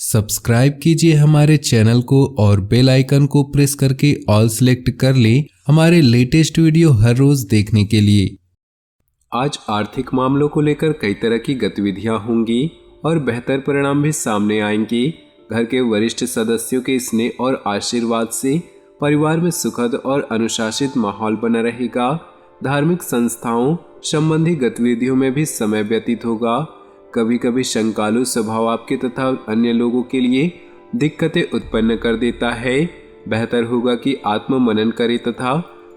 Subscribe कीजिए हमारे channel को और बेल आइकन को प्रेस करके ऑल सेलेक्ट कर लें हमारे लेटेस्ट वीडियो हर रोज देखने के लिए। आज आर्थिक मामलों को लेकर कई तरह की गतिविधियां होंगी और बेहतर परिणाम भी सामने आएंगे। घर के वरिष्ठ सदस्यों के स्नेह और आशीर्वाद से परिवार में सुखद और अनुशासित माहौल बना रहेगा। धार्मिक संस्थाओं संबंधी गतिविधियों में भी समय व्यतीत होगा। कभी कभी शंकालु स्वभाव आपके तथा अन्य लोगों के लिए दिक्कतें उत्पन्न कर देता है। बेहतर होगा कि आत्म मनन करें तथा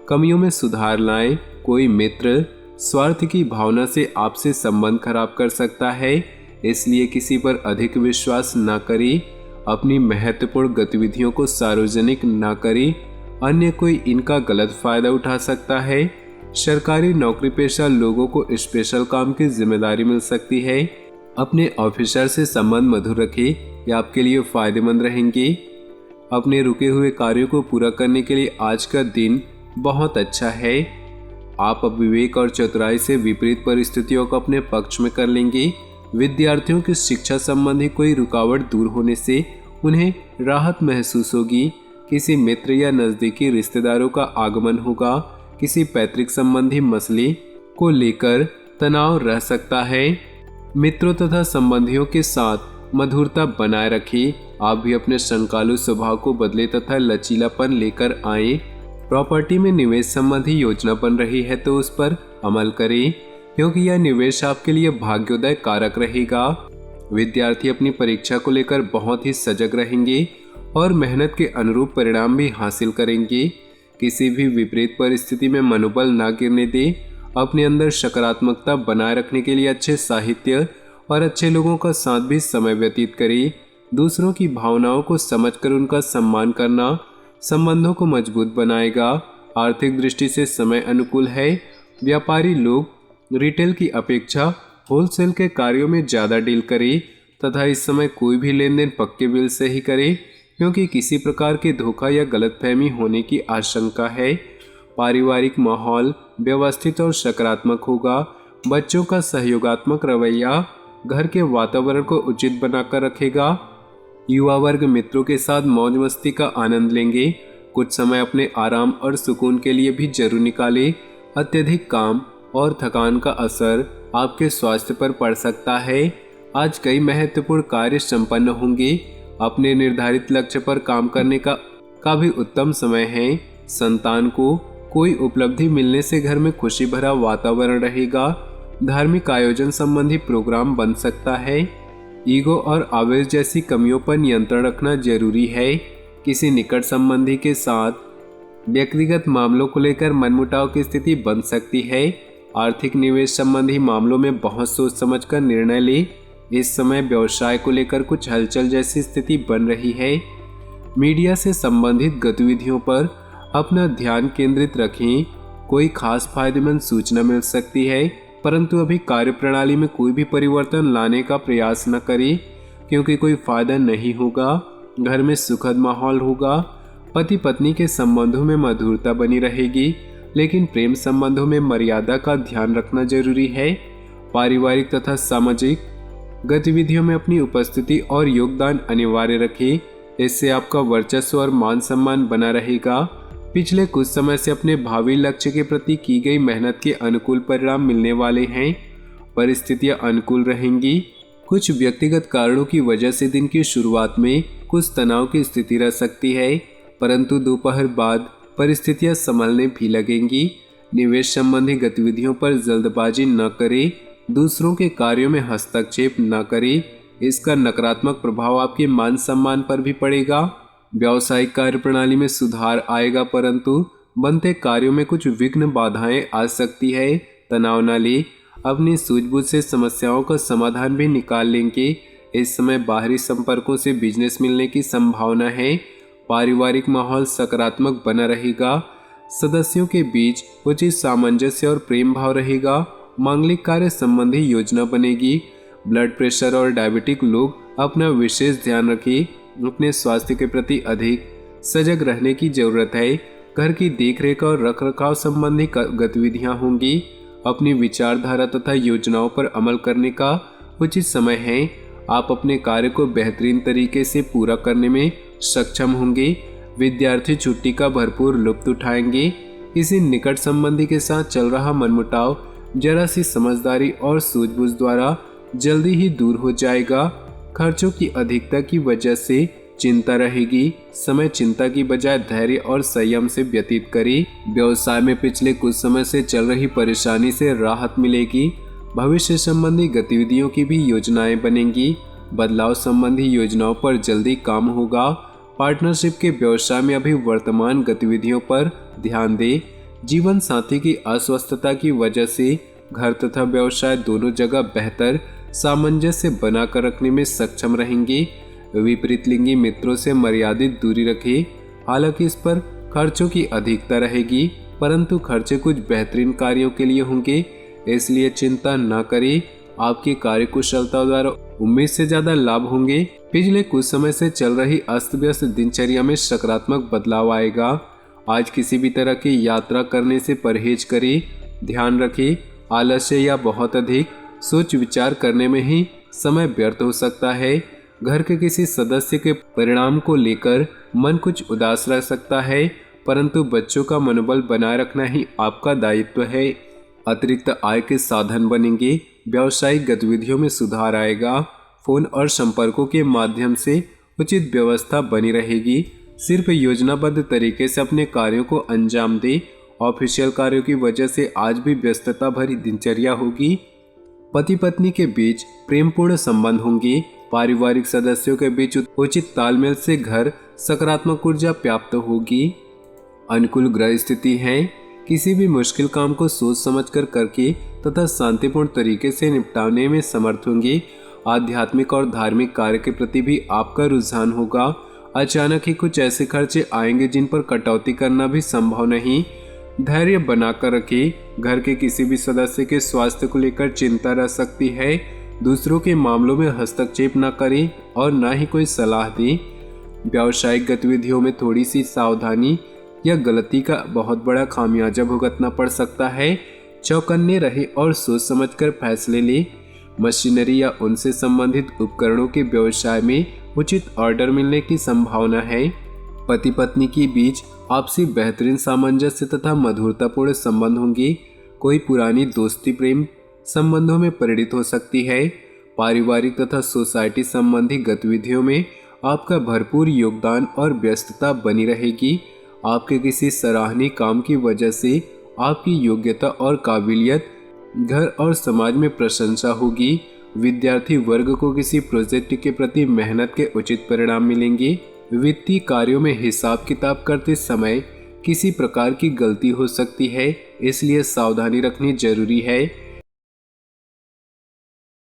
कमियों में सुधार लाएं। कोई मित्र स्वार्थ की भावना से आपसे संबंध खराब कर सकता है, इसलिए किसी पर अधिक विश्वास न करें। अपनी महत्वपूर्ण गतिविधियों को सार्वजनिक न करें, अन्य कोई इनका गलत फायदा उठा सकता है। सरकारी नौकरी पेशा लोगों को स्पेशल काम की जिम्मेदारी मिल सकती है। अपने ऑफिसर से संबंध मधुर रखें, ये आपके लिए फायदेमंद रहेंगे। अपने रुके हुए कार्यों को पूरा करने के लिए आज का दिन बहुत अच्छा है। आप अब विवेक और चतुराई से विपरीत परिस्थितियों को अपने पक्ष में कर लेंगे। विद्यार्थियों की शिक्षा संबंधी कोई रुकावट दूर होने से उन्हें राहत महसूस होगी। किसी मित्र या नज़दीकी रिश्तेदारों का आगमन होगा। किसी पैतृक संबंधी मसले को लेकर तनाव रह सकता है। मित्रों तथा संबंधियों के साथ मधुरता बनाए रखें। आप भी अपने शंकालु स्वभाव को बदले तथा लचीलापन लेकर आए। प्रॉपर्टी में निवेश संबंधी योजना बन रही है तो उस पर अमल करें, क्योंकि यह निवेश आपके लिए भाग्योदय कारक रहेगा। विद्यार्थी अपनी परीक्षा को लेकर बहुत ही सजग रहेंगे और मेहनत के अनुरूप परिणाम भी हासिल करेंगे। किसी भी विपरीत परिस्थिति में मनोबल न गिरने दें। अपने अंदर सकारात्मकता बनाए रखने के लिए अच्छे साहित्य और अच्छे लोगों का साथ भी समय व्यतीत करें। दूसरों की भावनाओं को समझकर उनका सम्मान करना संबंधों को मजबूत बनाएगा। आर्थिक दृष्टि से समय अनुकूल है। व्यापारी लोग रिटेल की अपेक्षा होलसेल के कार्यों में ज़्यादा डील करें तथा इस समय कोई भी लेन देन पक्के बिल से ही करें, क्योंकि किसी प्रकार के धोखा या गलतफहमी होने की आशंका है। पारिवारिक माहौल व्यवस्थित और सकारात्मक होगा। बच्चों का सहयोगात्मक रवैया घर के वातावरण को उचित बनाकर रखेगा। युवा वर्ग मित्रों के साथ मौज मस्ती का आनंद लेंगे। कुछ समय अपने आराम और सुकून के लिए भी जरूर निकालें। अत्यधिक काम और थकान का असर आपके स्वास्थ्य पर पड़ सकता है। आज कई महत्वपूर्ण कार्य संपन्न होंगे। अपने निर्धारित लक्ष्य पर काम करने का भी उत्तम समय है। संतान को कोई उपलब्धि मिलने से घर में खुशी भरा वातावरण रहेगा। धार्मिक आयोजन संबंधी प्रोग्राम बन सकता है। ईगो और आवेश जैसी कमियों पर नियंत्रण रखना जरूरी है। किसी निकट संबंधी के साथ व्यक्तिगत मामलों को लेकर मनमुटाव की स्थिति बन सकती है। आर्थिक निवेश संबंधी मामलों में बहुत सोच समझकर निर्णय ले। इस समय व्यवसाय को लेकर कुछ हलचल जैसी स्थिति बन रही है। मीडिया से संबंधित गतिविधियों पर अपना ध्यान केंद्रित रखें। कोई खास फायदेमंद सूचना मिल सकती है, परंतु अभी कार्यप्रणाली में कोई भी परिवर्तन लाने का प्रयास न करें, क्योंकि कोई फायदा नहीं होगा। घर में सुखद माहौल होगा। पति पत्नी के संबंधों में मधुरता बनी रहेगी, लेकिन प्रेम संबंधों में मर्यादा का ध्यान रखना जरूरी है। पारिवारिक तथा सामाजिक गतिविधियों में अपनी उपस्थिति और योगदान अनिवार्य रखें। इससे आपका वर्चस्व और मान सम्मान बना रहेगा। पिछले कुछ समय से अपने भावी लक्ष्य के प्रति की गई मेहनत के अनुकूल परिणाम मिलने वाले हैं। परिस्थितियां अनुकूल रहेंगी। कुछ व्यक्तिगत कारणों की वजह से दिन की शुरुआत में कुछ तनाव की स्थिति रह सकती है, परंतु दोपहर बाद परिस्थितियां संभलने भी लगेंगी। निवेश संबंधी गतिविधियों पर जल्दबाजी न करें। दूसरों के कार्यों में हस्तक्षेप न करें। इसका नकारात्मक प्रभाव आपके मान सम्मान पर भी पड़ेगा। व्यावसायिक कार्यप्रणाली में सुधार आएगा, परंतु बनते कार्यों में कुछ विघ्न बाधाएं आ सकती है। तनाव न ले। अपनी सूझबूझ से समस्याओं का समाधान भी निकाल लेंगे। इस समय बाहरी संपर्कों से बिजनेस मिलने की संभावना है। पारिवारिक माहौल सकारात्मक बना रहेगा। सदस्यों के बीच उचित सामंजस्य और प्रेम भाव रहेगा। मांगलिक कार्य संबंधी योजना बनेगी। ब्लड प्रेशर और डायबिटिक लोग अपना विशेष ध्यान रखें। अपने स्वास्थ्य के प्रति अधिक सजग रहने की जरूरत है। घर की देखरेख और रखरखाव संबंधी गतिविधियां होंगी। अपनी विचारधारा तथा योजनाओं पर अमल करने का उचित समय है। आप अपने कार्य को बेहतरीन तरीके से पूरा करने में सक्षम होंगे। विद्यार्थी छुट्टी का भरपूर लुत्फ उठाएंगे। किसी निकट संबंधी के साथ चल रहा मनमुटाव जरा सी समझदारी और सूझबूझ द्वारा जल्दी ही दूर हो जाएगा। खर्चों की अधिकता की वजह से चिंता रहेगी। समय चिंता की बजाय धैर्य और संयम से व्यतीत करें। व्यवसाय में पिछले कुछ समय से चल रही परेशानी से राहत मिलेगी। भविष्य संबंधी गतिविधियों की भी योजनाएं बनेंगी। बदलाव संबंधी योजनाओं पर जल्दी काम होगा। पार्टनरशिप के व्यवसाय में अभी वर्तमान गतिविधियों पर ध्यान दें। जीवन साथी की अस्वस्थता की वजह से घर तथा व्यवसाय दोनों जगह बेहतर सामंजस्य बनाकर रखने में सक्षम रहेंगे। विपरीत लिंगी मित्रों से मर्यादित दूरी रखें। हालांकि इस पर खर्चों की अधिकता रहेगी, परंतु खर्चे कुछ बेहतरीन कार्यों के लिए होंगे, इसलिए चिंता न करें। आपकी कार्यकुशलता द्वारा उम्मीद से ज्यादा लाभ होंगे। पिछले कुछ समय से चल रही अस्त व्यस्त दिनचर्या में सकारात्मक बदलाव आएगा। आज किसी भी तरह की यात्रा करने से परहेज करें। ध्यान रखें, आलस्य या बहुत अधिक सोच विचार करने में ही समय व्यर्थ हो सकता है। घर के किसी सदस्य के परिणाम को लेकर मन कुछ उदास रह सकता है, परंतु बच्चों का मनोबल बनाए रखना ही आपका दायित्व है। अतिरिक्त आय के साधन बनेंगे। व्यावसायिक गतिविधियों में सुधार आएगा। फोन और संपर्कों के माध्यम से उचित व्यवस्था बनी रहेगी। सिर्फ योजनाबद्ध तरीके से अपने कार्यों को अंजाम दें। ऑफिशियल कार्यों की वजह से आज भी व्यस्तता भरी दिनचर्या होगी। पति पत्नी के बीच प्रेमपूर्ण संबंध होंगे। पारिवारिक सदस्यों के बीच उचित तालमेल से घर सकारात्मक ऊर्जा प्राप्त होगी। अनुकूल ग्रह स्थिति है। किसी भी मुश्किल काम को सोच समझकर करके तथा शांतिपूर्ण तरीके से निपटाने में समर्थ होंगे। आध्यात्मिक और धार्मिक कार्य के प्रति भी आपका रुझान होगा। अचानक ही कुछ ऐसे खर्चे आएंगे जिन पर कटौती करना भी संभव नहीं। धैर्य बनाकर रखें। घर के किसी भी सदस्य के स्वास्थ्य को लेकर चिंता रह सकती है। दूसरों के मामलों में हस्तक्षेप न करें और न ही कोई सलाह दें। व्यावसायिक गतिविधियों में थोड़ी सी सावधानी या गलती का बहुत बड़ा खामियाजा भुगतना पड़ सकता है। चौकन्ने रहे और सोच समझकर फैसले लें। मशीनरी या उनसे संबंधित उपकरणों के व्यवसाय में उचित ऑर्डर मिलने की संभावना है। पति पत्नी के बीच आपसी बेहतरीन सामंजस्य तथा मधुरतापूर्ण संबंध होंगे। कोई पुरानी दोस्ती प्रेम संबंधों में परिणित हो सकती है। पारिवारिक तथा सोसाइटी संबंधी गतिविधियों में आपका भरपूर योगदान और व्यस्तता बनी रहेगी। आपके किसी सराहनीय काम की वजह से आपकी योग्यता और काबिलियत घर और समाज में प्रशंसा होगी। विद्यार्थी वर्ग को किसी प्रोजेक्ट के प्रति मेहनत के उचित परिणाम मिलेंगे। वित्तीय कार्यों में हिसाब किताब करते समय किसी प्रकार की गलती हो सकती है, इसलिए सावधानी रखनी जरूरी है।